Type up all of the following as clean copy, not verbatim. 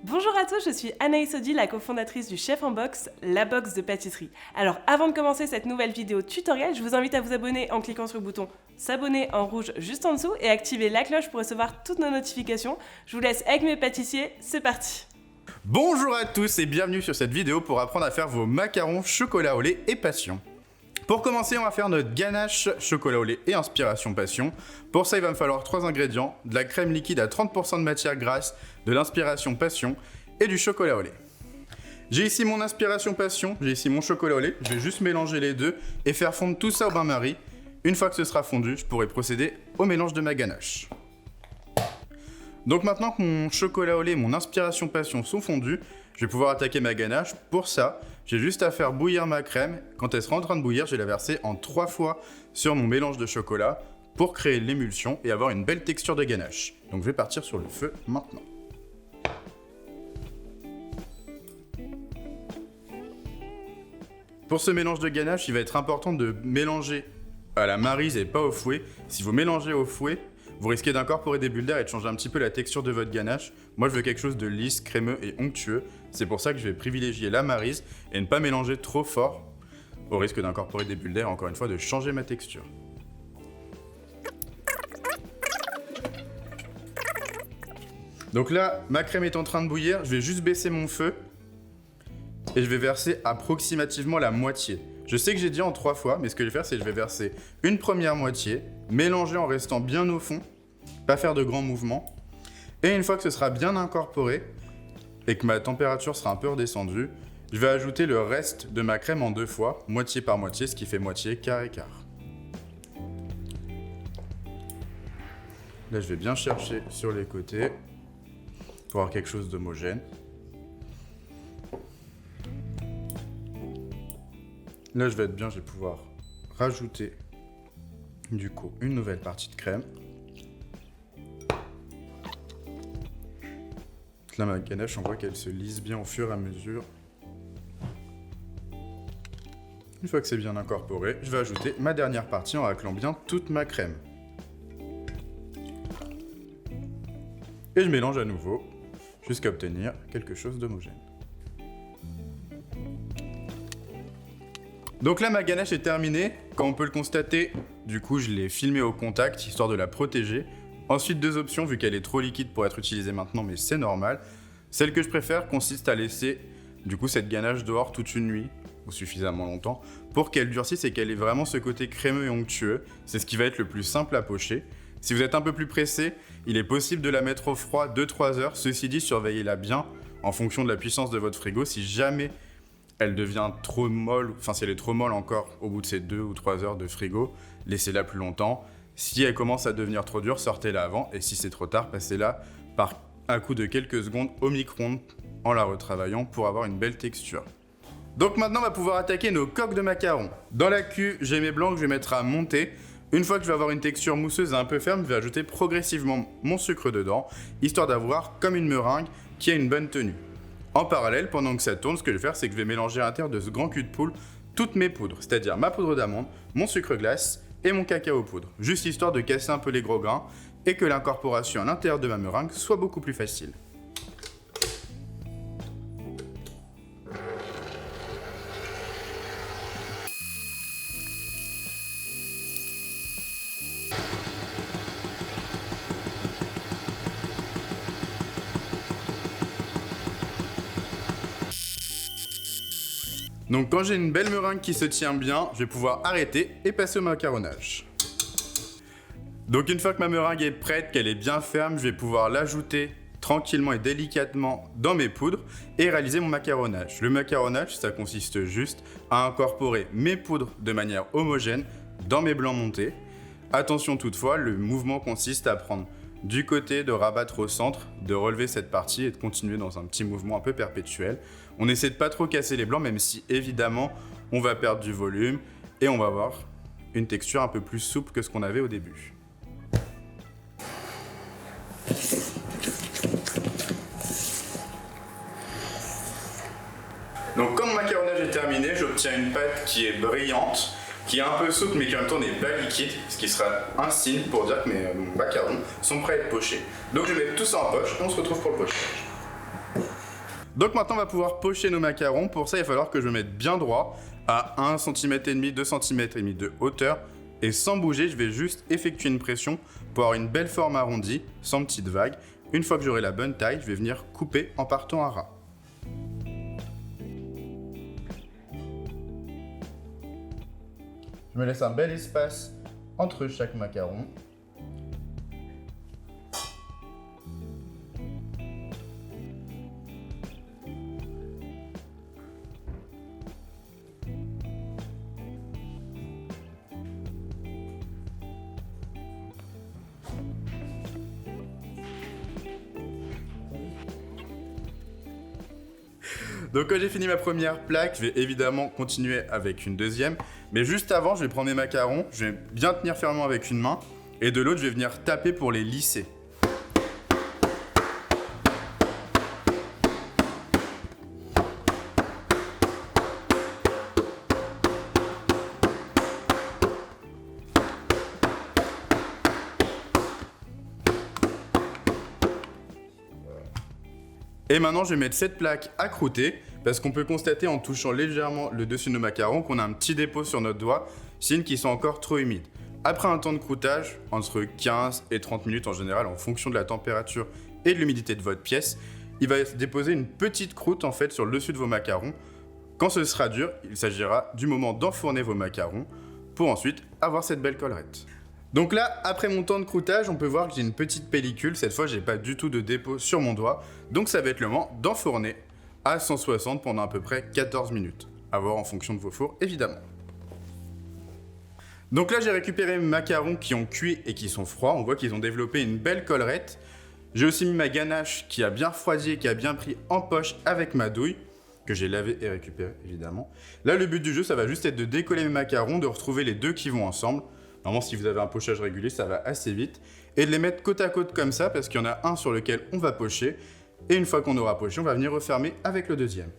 Bonjour à tous, je suis Anaïs Audi, la cofondatrice du Chef en Box, la box de pâtisserie. Alors avant de commencer cette nouvelle vidéo tutoriel, je vous invite à vous abonner en cliquant sur le bouton s'abonner en rouge juste en dessous et activer la cloche pour recevoir toutes nos notifications. Je vous laisse avec mes pâtissiers, c'est parti! Bonjour à tous et bienvenue sur cette vidéo pour apprendre à faire vos macarons chocolat au lait et passion. Pour commencer, on va faire notre ganache chocolat au lait et inspiration passion. Pour ça, il va me falloir 3 ingrédients, de la crème liquide à 30% de matière grasse, de l'inspiration passion et du chocolat au lait. J'ai ici mon inspiration passion, j'ai ici mon chocolat au lait. Je vais juste mélanger les deux et faire fondre tout ça au bain-marie. Une fois que ce sera fondu, je pourrai procéder au mélange de ma ganache. Donc maintenant que mon chocolat au lait et mon inspiration passion sont fondus, je vais pouvoir attaquer ma ganache. Pour ça, j'ai juste à faire bouillir ma crème. Quand elle sera en train de bouillir, je vais la verser en 3 fois sur mon mélange de chocolat pour créer l'émulsion et avoir une belle texture de ganache. Donc je vais partir sur le feu maintenant. Pour ce mélange de ganache, il va être important de mélanger à la maryse et pas au fouet. Si vous mélangez au fouet, vous risquez d'incorporer des bulles d'air et de changer un petit peu la texture de votre ganache. Moi, je veux quelque chose de lisse, crémeux et onctueux. C'est pour ça que je vais privilégier la maryse et ne pas mélanger trop fort, au risque d'incorporer des bulles d'air, encore une fois, de changer ma texture. Donc là, ma crème est en train de bouillir. Je vais juste baisser mon feu et je vais verser approximativement la moitié. Je sais que j'ai dit en 3 fois, mais ce que je vais faire, c'est que je vais verser une première moitié, mélanger en restant bien au fond, pas faire de grands mouvements. Et une fois que ce sera bien incorporé et que ma température sera un peu redescendue, je vais ajouter le reste de ma crème en 2 fois, moitié par moitié, ce qui fait moitié, quart et quart. Là, je vais bien chercher sur les côtés pour avoir quelque chose d'homogène. Là, je vais être bien, je vais pouvoir rajouter du coup une nouvelle partie de crème. Là, ma ganache, on voit qu'elle se lisse bien au fur et à mesure. Une fois que c'est bien incorporé, je vais ajouter ma dernière partie en raclant bien toute ma crème. Et je mélange à nouveau jusqu'à obtenir quelque chose d'homogène. Donc là, ma ganache est terminée. Comme on peut le constater, du coup, je l'ai filmée au contact, histoire de la protéger. Ensuite, 2 options, vu qu'elle est trop liquide pour être utilisée maintenant, mais c'est normal. Celle que je préfère consiste à laisser, du coup, cette ganache dehors toute une nuit, ou suffisamment longtemps, pour qu'elle durcisse et qu'elle ait vraiment ce côté crémeux et onctueux. C'est ce qui va être le plus simple à pocher. Si vous êtes un peu plus pressé, il est possible de la mettre au froid 2-3 heures. Ceci dit, surveillez-la bien, en fonction de la puissance de votre frigo. Si jamais elle devient trop molle, enfin si elle est trop molle encore au bout de ces 2 ou 3 heures de frigo, laissez-la plus longtemps. Si elle commence à devenir trop dure, sortez-la avant. Et si c'est trop tard, passez-la par un coup de quelques secondes au micro-ondes en la retravaillant pour avoir une belle texture. Donc maintenant, on va pouvoir attaquer nos coques de macarons. Dans la cuve, j'ai mes blancs que je vais mettre à monter. Une fois que je vais avoir une texture mousseuse et un peu ferme, je vais ajouter progressivement mon sucre dedans, histoire d'avoir comme une meringue qui a une bonne tenue. En parallèle, pendant que ça tourne, ce que je vais faire, c'est que je vais mélanger à l'intérieur de ce grand cul de poule toutes mes poudres, c'est-à-dire ma poudre d'amande, mon sucre glace et mon cacao poudre, juste histoire de casser un peu les gros grains et que l'incorporation à l'intérieur de ma meringue soit beaucoup plus facile. Donc quand j'ai une belle meringue qui se tient bien, je vais pouvoir arrêter et passer au macaronnage. Donc une fois que ma meringue est prête, qu'elle est bien ferme, je vais pouvoir l'ajouter tranquillement et délicatement dans mes poudres et réaliser mon macaronnage. Le macaronnage, ça consiste juste à incorporer mes poudres de manière homogène dans mes blancs montés. Attention toutefois, le mouvement consiste à prendre du côté, de rabattre au centre, de relever cette partie et de continuer dans un petit mouvement un peu perpétuel. On essaie de pas trop casser les blancs, même si évidemment on va perdre du volume et on va avoir une texture un peu plus souple que ce qu'on avait au début. Donc quand mon macaronnage est terminé, j'obtiens une pâte qui est brillante, qui est un peu souple mais qui en même temps n'est pas liquide, ce qui sera un signe pour dire que mes macarons sont prêts à être pochés. Donc je vais mettre tout ça en poche et on se retrouve pour le pochage. Donc maintenant, on va pouvoir pocher nos macarons. Pour ça, il va falloir que je me mette bien droit à 1,5 cm, 2 cm et demi de hauteur. Et sans bouger, je vais juste effectuer une pression pour avoir une belle forme arrondie, sans petite vague. Une fois que j'aurai la bonne taille, je vais venir couper en partant à ras. Je me laisse un bel espace entre chaque macaron. Donc quand j'ai fini ma première plaque, je vais évidemment continuer avec une deuxième. Mais juste avant, je vais prendre mes macarons, je vais bien tenir fermement avec une main. Et de l'autre, je vais venir taper pour les lisser. Et maintenant, je vais mettre cette plaque à croûter parce qu'on peut constater en touchant légèrement le dessus de nos macarons qu'on a un petit dépôt sur notre doigt, signe qu'ils sont encore trop humides. Après un temps de croûtage, entre 15 et 30 minutes en général, en fonction de la température et de l'humidité de votre pièce, il va se déposer une petite croûte en fait sur le dessus de vos macarons. Quand ce sera dur, il s'agira du moment d'enfourner vos macarons pour ensuite avoir cette belle collerette. Donc là, après mon temps de croûtage, on peut voir que j'ai une petite pellicule. Cette fois, j'ai pas du tout de dépôt sur mon doigt. Donc ça va être le moment d'enfourner à 160 pendant à peu près 14 minutes. À voir en fonction de vos fours, évidemment. Donc là, j'ai récupéré mes macarons qui ont cuit et qui sont froids. On voit qu'ils ont développé une belle collerette. J'ai aussi mis ma ganache qui a bien refroidi et qui a bien pris en poche avec ma douille, que j'ai lavé et récupéré, évidemment. Là, le but du jeu, ça va juste être de décoller mes macarons, de retrouver les deux qui vont ensemble. Normalement, si vous avez un pochage régulier, ça va assez vite. Et de les mettre côte à côte comme ça, parce qu'il y en a un sur lequel on va pocher. Et une fois qu'on aura poché, on va venir refermer avec le deuxième.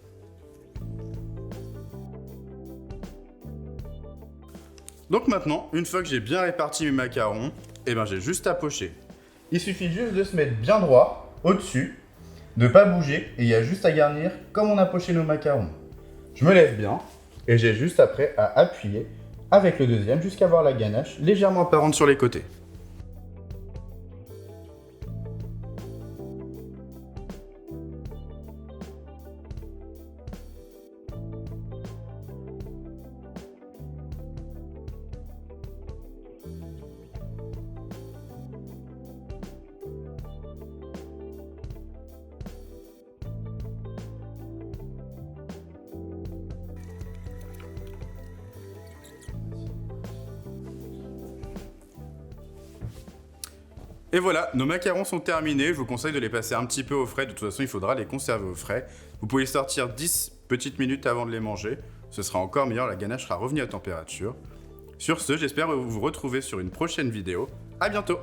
Donc maintenant, une fois que j'ai bien réparti mes macarons, j'ai juste à pocher. Il suffit juste de se mettre bien droit, au-dessus, de ne pas bouger, et il y a juste à garnir comme on a poché nos macarons. Je me lève bien, et j'ai juste après à appuyer avec le deuxième jusqu'à avoir la ganache légèrement apparente sur les côtés. Et voilà, nos macarons sont terminés. Je vous conseille de les passer un petit peu au frais. De toute façon, il faudra les conserver au frais. Vous pouvez les sortir 10 petites minutes avant de les manger. Ce sera encore meilleur, la ganache sera revenue à température. Sur ce, j'espère vous retrouver sur une prochaine vidéo. À bientôt!